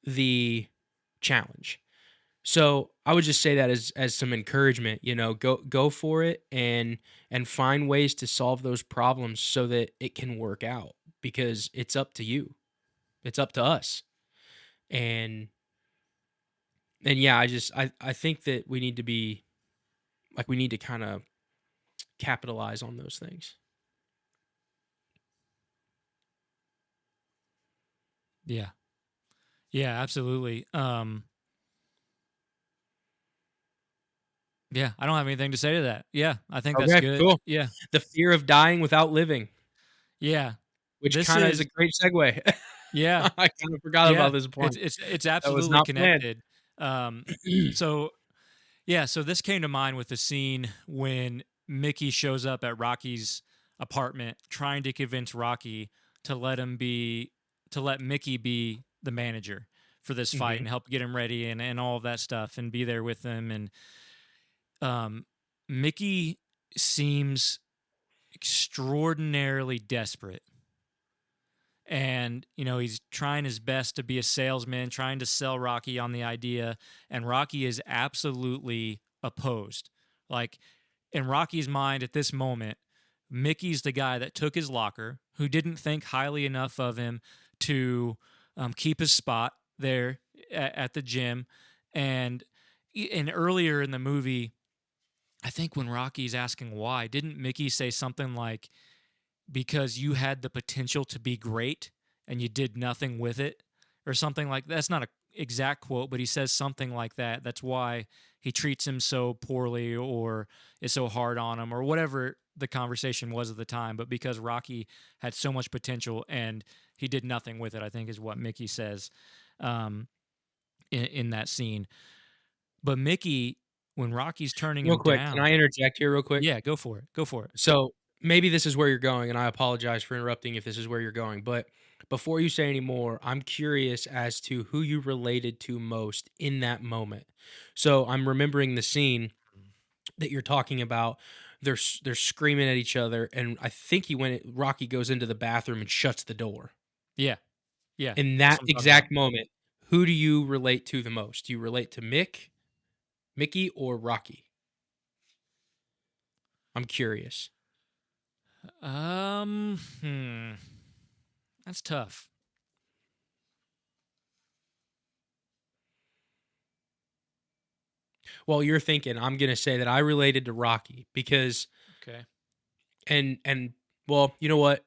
Speaker 1: the challenge. So I would just say that as some encouragement, go for it and find ways to solve those problems so that it can work out because it's up to you. It's up to us. And yeah, I think that we need to be like we need to kind of capitalize on those things.
Speaker 2: Yeah. Yeah, absolutely. Yeah, I don't have anything to say to that. Yeah, I think that's
Speaker 1: Okay,
Speaker 2: good.
Speaker 1: cool.
Speaker 2: Yeah.
Speaker 1: The fear of dying without living,
Speaker 2: Yeah.
Speaker 1: which
Speaker 2: This
Speaker 1: kind of is a
Speaker 2: is
Speaker 1: great segue.
Speaker 2: yeah.
Speaker 1: I kind of forgot
Speaker 2: Yeah.
Speaker 1: about this point.
Speaker 2: It's
Speaker 1: That was
Speaker 2: absolutely
Speaker 1: not planned.
Speaker 2: connected. Um so yeah, so this came to mind with the scene when Mickey shows up at Rocky's apartment trying to convince Rocky to let Mickey be the manager for this fight
Speaker 1: Mhm.
Speaker 2: and help get him ready and all of that stuff and be there with them. And um Mickey seems extraordinarily desperate. And he's trying his best to be a salesman, trying to sell Rocky on the idea, and Rocky is absolutely opposed. Like, in Rocky's mind at this moment, Mickey's the guy that took his locker, who didn't think highly enough of him to keep his spot there at the gym. And earlier in the movie, I think when Rocky's asking why, didn't Mickey say something like, because you had the potential to be great and you did nothing with it, or something like that? That's not an exact quote, but he says something like that. That's why he treats him so poorly or is so hard on him or whatever the conversation was at the time. But because Rocky had so much potential and he did nothing with it, I think is what Mickey says um, in that scene. But Mickey, when Rocky's turning
Speaker 1: Real
Speaker 2: him
Speaker 1: quick, can
Speaker 2: down,
Speaker 1: I interject here real quick?
Speaker 2: yeah, go for it. Go for it.
Speaker 1: So maybe this is where you're going, and I apologize for interrupting if this is where you're going. But before you say any more, I'm curious as to who you related to most in that moment. So I'm remembering the scene that you're talking about. They're screaming at each other, and I think Rocky goes into the bathroom and shuts the door.
Speaker 2: Yeah, yeah,
Speaker 1: In
Speaker 2: that's
Speaker 1: that
Speaker 2: what I'm talking about.
Speaker 1: exact moment, who do you relate to the most? Do you relate to Mickey, or Rocky? I'm curious.
Speaker 2: Hmm. That's tough.
Speaker 1: Well, you're thinking I'm gonna say that I related to Rocky because
Speaker 2: Okay.
Speaker 1: and well, you know what?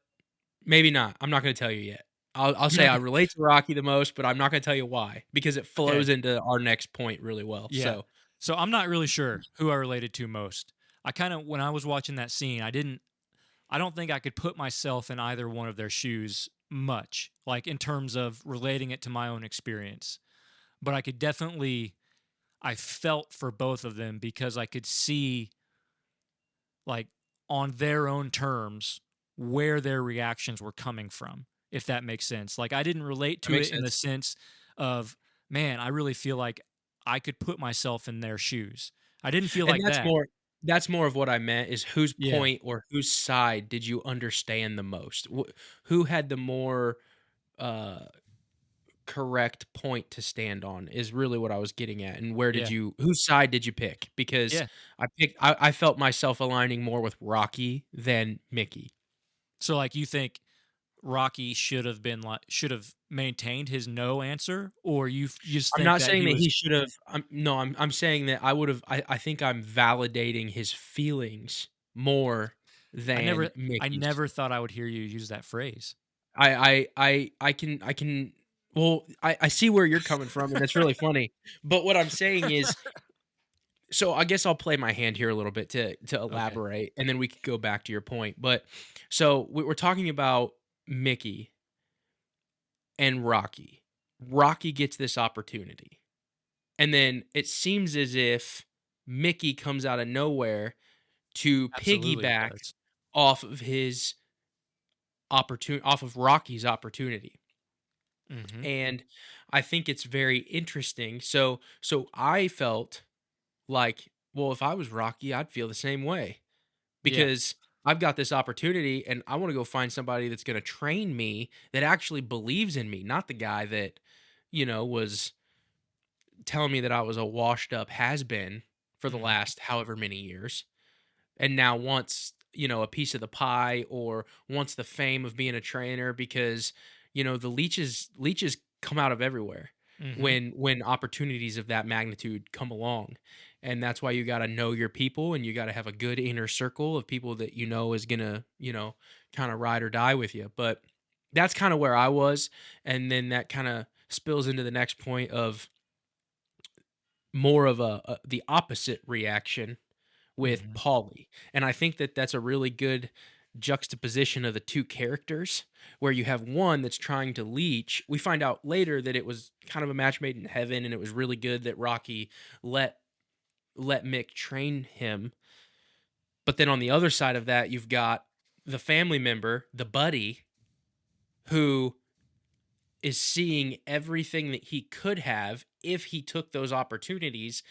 Speaker 1: Maybe not. I'm not gonna tell you yet. I'll say I relate to Rocky the most, but I'm not gonna tell you why because it
Speaker 2: Okay.
Speaker 1: flows into our next point really well.
Speaker 2: Yeah.
Speaker 1: So
Speaker 2: So I'm not really sure who I related to most. I kind of when I was watching that scene, I don't think I could put myself in either one of their shoes much, like in terms of relating it to my own experience. But I could definitely I felt for both of them because I could see, like, on their own terms where their reactions were coming from, if that makes sense. Like, I didn't relate
Speaker 1: that
Speaker 2: to
Speaker 1: makes
Speaker 2: it in the
Speaker 1: sense.
Speaker 2: sense of, man, I really feel like I could put myself in their shoes. I didn't feel
Speaker 1: And
Speaker 2: like that.
Speaker 1: that's more of what I meant is whose
Speaker 2: Yeah.
Speaker 1: point or whose side did you understand the most? Who had the more uh correct point to stand on is really what I was getting at. And
Speaker 2: Yeah.
Speaker 1: whose side did you pick? Because
Speaker 2: Yeah.
Speaker 1: I felt myself aligning more with Rocky than Mickey.
Speaker 2: So, like, you think Rocky should have maintained his no answer, or you just
Speaker 1: I'm
Speaker 2: think
Speaker 1: not
Speaker 2: that
Speaker 1: saying
Speaker 2: he
Speaker 1: that
Speaker 2: was.
Speaker 1: he should have. No, I'm saying that I would have. I think I'm validating his feelings more
Speaker 2: I
Speaker 1: than
Speaker 2: never I
Speaker 1: Mickey's.
Speaker 2: never thought I would hear you use that phrase.
Speaker 1: I can. Well, I see where you're coming from, and that's really funny. But what I'm saying is, so I guess I'll play my hand here a little bit to
Speaker 2: Okay.
Speaker 1: elaborate, and then we could go back to your point. But so we're talking about Mickey and Rocky. Rocky gets this opportunity, and then it seems as if Mickey comes out of nowhere to
Speaker 2: Absolutely, it
Speaker 1: piggyback
Speaker 2: does.
Speaker 1: off of Rocky's opportunity.
Speaker 2: Mhm.
Speaker 1: And I think it's very interesting. So I felt like, well, if I was Rocky, I'd feel the same way
Speaker 2: Yeah.
Speaker 1: because I've got this opportunity and I want to go find somebody that's going to train me that actually believes in me, not the guy that, was telling me that I was a washed up has been for the
Speaker 2: Mhm.
Speaker 1: last however many years, and now wants, a piece of the pie, or wants the fame of being a trainer, because the leeches come out of everywhere
Speaker 2: Mhm.
Speaker 1: when opportunities of that magnitude come along. And that's why you got to know your people, and you got to have a good inner circle of people that is gonna kind of ride or die with you. But that's kind of where I was. And then that kind of spills into the next point of more of the opposite reaction with
Speaker 2: Mhm.
Speaker 1: Paulie. And I think that that's a really good juxtaposition of the two characters, where you have one that's trying to leech. We find out later that it was kind of a match made in heaven, and it was really good that Rocky let Mick train him. But then on the other side of that, you've got the family member, the buddy, who is seeing everything that he could have if he took those opportunities,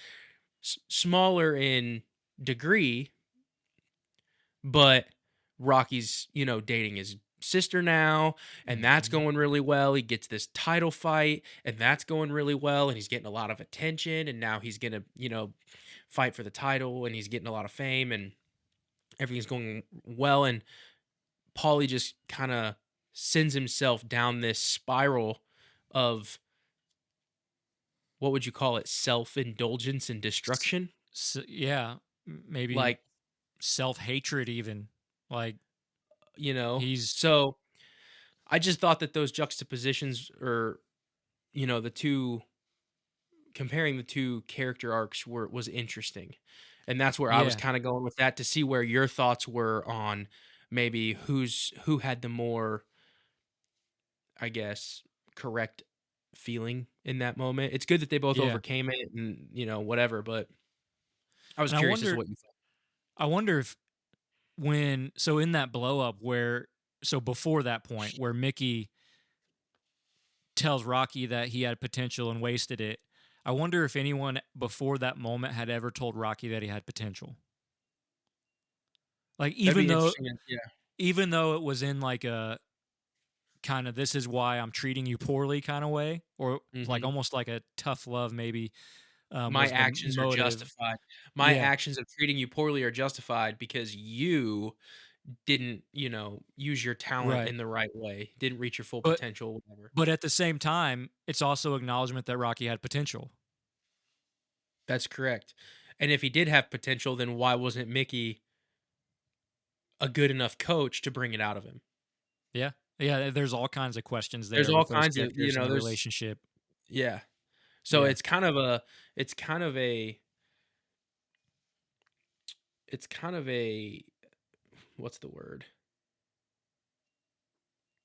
Speaker 1: smaller in degree. But Rocky's, dating his sister now, and that's
Speaker 2: Mhm.
Speaker 1: going really well. He gets this title fight, and that's going really well, and he's getting a lot of attention, and now he's gonna, fight for the title, and he's getting a lot of fame, and everything's going well. And Paulie just kind of sends himself down this spiral of, what would you call it, self-indulgence and
Speaker 2: S-
Speaker 1: destruction.
Speaker 2: yeah, maybe
Speaker 1: Like,
Speaker 2: self-hatred even. Like
Speaker 1: you know
Speaker 2: he's
Speaker 1: so I just thought that those juxtapositions, or the two comparing the two character arcs, was interesting. And that's where I was
Speaker 2: yeah,
Speaker 1: kind of going with that, to see where your thoughts were on maybe who had the more, I guess, correct feeling in that moment. It's good that they both
Speaker 2: yeah.
Speaker 1: overcame it, and whatever, but I was
Speaker 2: And I
Speaker 1: curious as to
Speaker 2: wonder
Speaker 1: what you thought.
Speaker 2: I wonder if when so in that blow up where so before that point where Mickey tells Rocky that he had potential and wasted it, I wonder if anyone before that moment had ever told Rocky that he had potential. Like
Speaker 1: That'd be interesting. Yeah.
Speaker 2: even though it was in like a kind of this is why I'm treating you poorly kind of way, or like
Speaker 1: Hmm.
Speaker 2: almost like a tough love maybe
Speaker 1: My
Speaker 2: was the
Speaker 1: actions are
Speaker 2: motive.
Speaker 1: justified. My
Speaker 2: Yeah,
Speaker 1: actions of treating you poorly are justified because you didn't, use your talent
Speaker 2: right.
Speaker 1: in the right way, didn't reach your full
Speaker 2: But
Speaker 1: potential, whatever.
Speaker 2: but at the same time, it's also acknowledgement that Rocky had potential.
Speaker 1: That's correct. And if he did have potential, then why wasn't Mickey a good enough coach to bring it out of him?
Speaker 2: Yeah. Yeah, there's all kinds of questions
Speaker 1: There's
Speaker 2: there
Speaker 1: all
Speaker 2: with those
Speaker 1: kinds of,
Speaker 2: characters and the relationship.
Speaker 1: yeah. So
Speaker 2: Yeah.
Speaker 1: it's kind of a, it's kind of a, what's the word?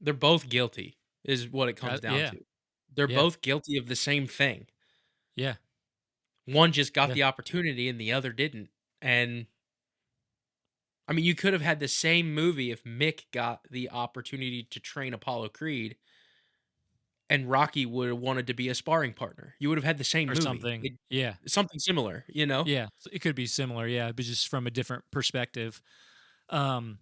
Speaker 1: They're both guilty, is what it comes down
Speaker 2: Yeah.
Speaker 1: to. They're
Speaker 2: Yeah.
Speaker 1: both guilty of the same thing.
Speaker 2: Yeah.
Speaker 1: One just got
Speaker 2: Yeah.
Speaker 1: the opportunity and the other didn't. And I mean, you could have had the same movie if Mick got the opportunity to train Apollo Creed, and Rocky would have wanted to be a sparring partner. You would have had the same
Speaker 2: Or
Speaker 1: movie.
Speaker 2: something. Yeah.
Speaker 1: Something similar, you know?
Speaker 2: Yeah. So it could be similar, yeah, but just from a different perspective. Um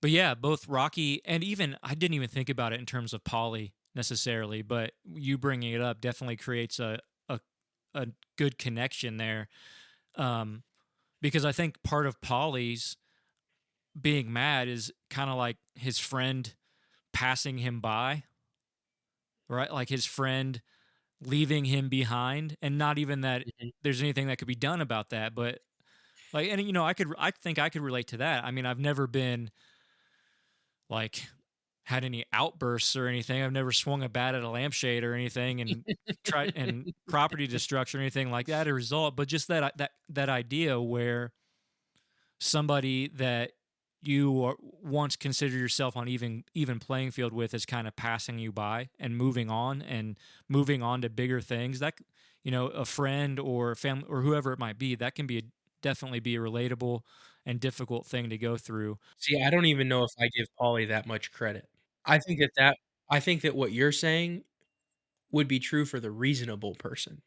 Speaker 2: but yeah, both Rocky and even I didn't even think about it in terms of Polly necessarily, but you bringing it up definitely creates a a good connection there. Um because I think part of Polly's being mad is kind of like his friend passing him by, right? Like his friend leaving him behind, and not even that
Speaker 1: Mhm.
Speaker 2: there's anything that could be done about that, but like, and I think I could relate to that. I mean, I've never been like had any outbursts or anything. I've never swung a bat at a lampshade or anything and tried and property destruction or anything like that as a result, but just that idea where somebody that once considered yourself on even playing field with is kind of passing you by and moving on to bigger things that a friend or family or whoever it might be that can be definitely be a relatable and difficult thing to go through.
Speaker 1: See, I don't even know if I give Paulie that much credit. I think I think that what you're saying would be true for the reasonable person.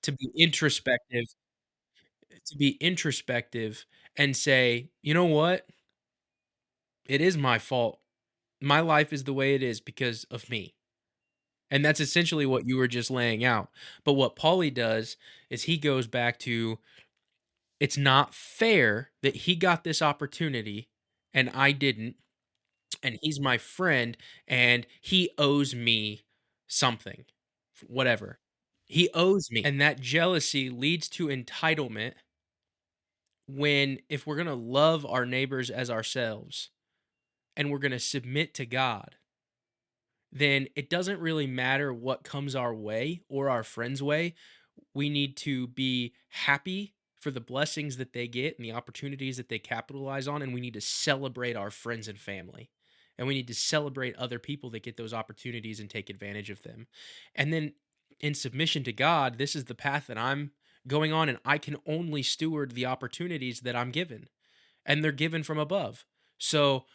Speaker 1: To be introspective and say, "You know what? It is my fault. My life is the way it is because of me." And that's essentially what you were just laying out. But what Paulie does is he goes back to, it's not fair that he got this opportunity and I didn't, and he's my friend and he owes me something, whatever. He owes me. And that jealousy leads to entitlement when, if we're going to love our neighbors as ourselves and we're going to submit to God, then it doesn't really matter what comes our way or our friends' way. We need to be happy for the blessings that they get and the opportunities that they capitalize on. And we need to celebrate our friends and family. And we need to celebrate other people that get those opportunities and take advantage of them. And then in submission to God, this is the path that I'm going on, and I can only steward the opportunities that I'm given, and they're given from above. So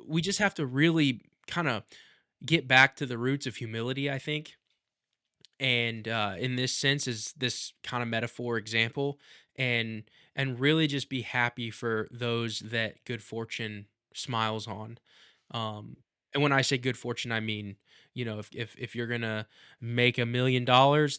Speaker 1: we just have to really kind of get back to the roots of humility, I think. And in this sense is this kind of metaphor example, and really just be happy for those that good fortune smiles on. um and when I say good fortune, I mean, if you're gonna make $1 million,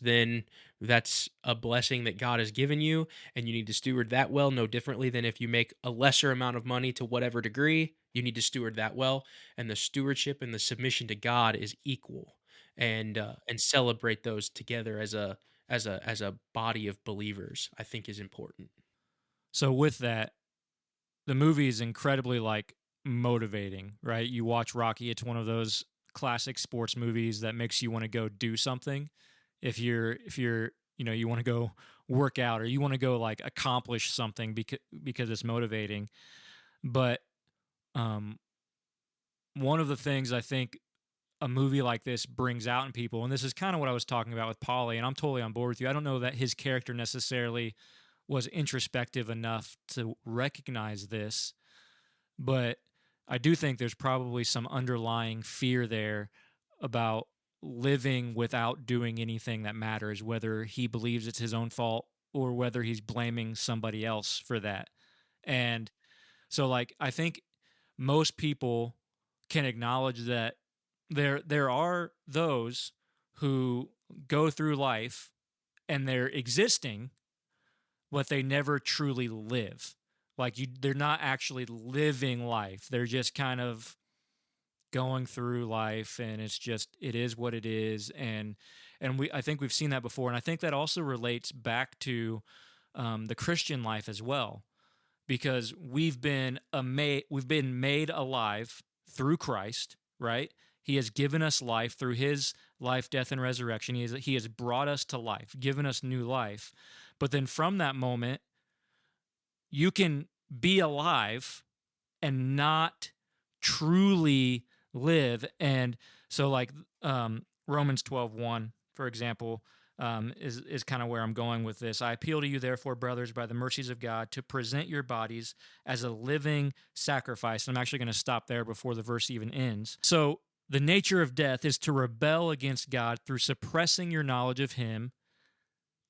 Speaker 1: then that's a blessing that God has given you, and you need to steward that well, no differently than if you make a lesser amount of money to whatever degree, you need to steward that well. And the stewardship and the submission to God is equal, and celebrate those together as a body of believers, I think, is important.
Speaker 2: So with that, the movie is incredibly like motivating, right? You watch Rocky, it's one of those classic sports movies that makes you want to go do something. If you're you want to go work out, or you want to go like accomplish something because it's motivating. But um one of the things I think a movie like this brings out in people, and this is kind of what I was talking about with Polly, and I'm totally on board with you. I don't know that his character necessarily was introspective enough to recognize this, but I do think there's probably some underlying fear there about living without doing anything that matters, whether he believes it's his own fault or whether he's blaming somebody else for that. And so like I think most people can acknowledge that there are those who go through life and they're existing, but they never truly live. Like they're not actually living life. They're just kind of going through life, and it is what it is. And I think we've seen that before, and I think that also relates back to the Christian life as well, because we've been made alive through Christ, right? He has given us life through his life, death, and resurrection. He has brought us to life, given us new life. But then from that moment, you can be alive and not truly live. And so like Romans 12:1, for example, is kind of where I'm going with this. I appeal to you, therefore, brothers, by the mercies of God, to present your bodies as a living sacrifice. And I'm actually going to stop there before the verse even ends. So the nature of death is to rebel against God through suppressing your knowledge of him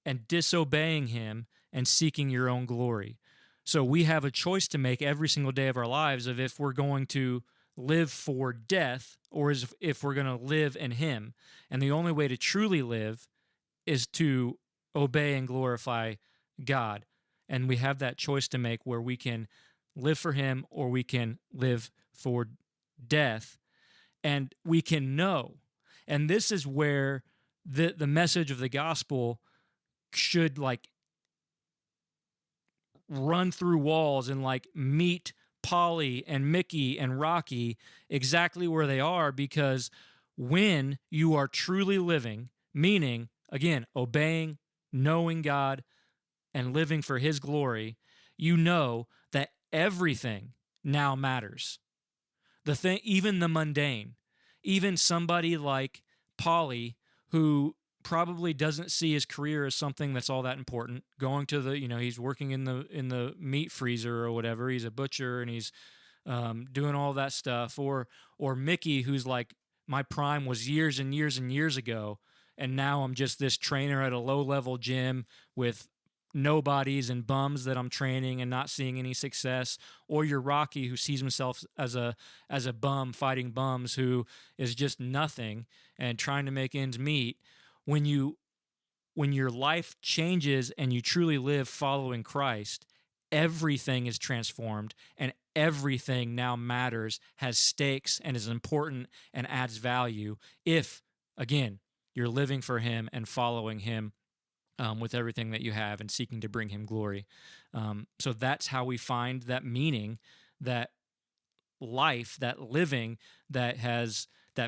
Speaker 2: and disobeying him and seeking your own glory. So we have a choice to make every single day of our lives of if we're going to live for death or if we're going to live in him. And the only way to truly live is to obey and glorify God. And we have that choice to make where we can live for him or we can live for death. And we can know. And this is where the message of the gospel should like run through walls and like meet Polly and Mickey and Rocky exactly where they are, because when you are truly living, meaning again obeying, knowing God and living for his glory, you know that everything now matters. The thing, even the mundane, even somebody like Polly, who probably doesn't see his career as something that's all that important, going to the, he's working in the meat freezer or whatever, he's a butcher and he's doing all that stuff, or Mickey, who's like, my prime was years and years and years ago, and now I'm just this trainer at a low level gym with nobodies and bums that I'm training and not seeing any success, or you're Rocky, who sees himself as a bum fighting bums, who is just nothing and trying to make ends meet. When your life changes and you truly live following Christ, everything is transformed and everything now matters, has stakes, and is important and adds value if, again, you're living for him and following him with everything that you have and seeking to bring him glory. So that's how we find that meaning, that life, that living that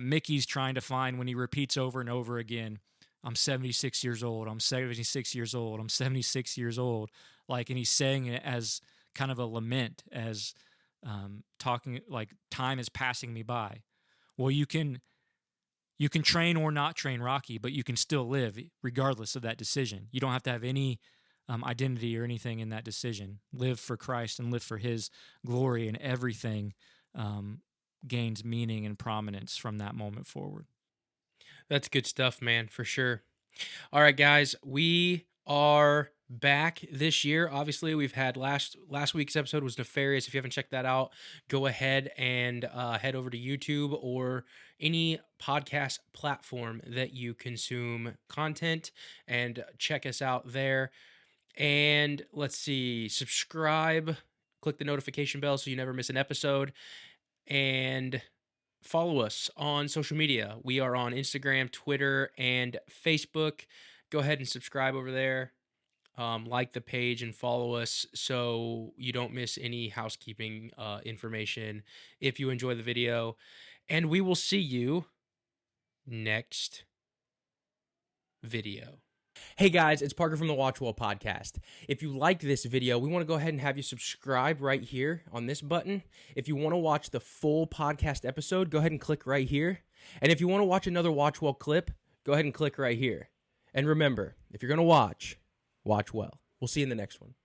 Speaker 2: Mickey's trying to find when he repeats over and over again. I'm 76 years old. I'm 76 years old. I'm 76 years old. Like, and he's saying it as kind of a lament, as talking like time is passing me by. Well, you can train or not train Rocky, but you can still live regardless of that decision. You don't have to have any identity or anything in that decision. Live for Christ and live for his glory, and everything gains meaning and prominence from that moment forward.
Speaker 1: That's good stuff, man, for sure. All right, guys, we are back this year. Obviously, we've had last week's episode was Nefarious. If you haven't checked that out, go ahead and head over to YouTube or any podcast platform that you consume content and check us out there. And let's see, subscribe, click the notification bell so you never miss an episode, and follow us on social media. We are on Instagram, Twitter, and Facebook. Go ahead and subscribe over there. Like the page and follow us so you don't miss any housekeeping information if you enjoy the video. And we will see you next video. Hey guys, it's Parker from the WatchWell Podcast. If you liked this video, we want to go ahead and have you subscribe right here on this button. If you want to watch the full podcast episode, go ahead and click right here. And if you want to watch another WatchWell clip, go ahead and click right here. And remember, if you're going to watch well. We'll see you in the next one.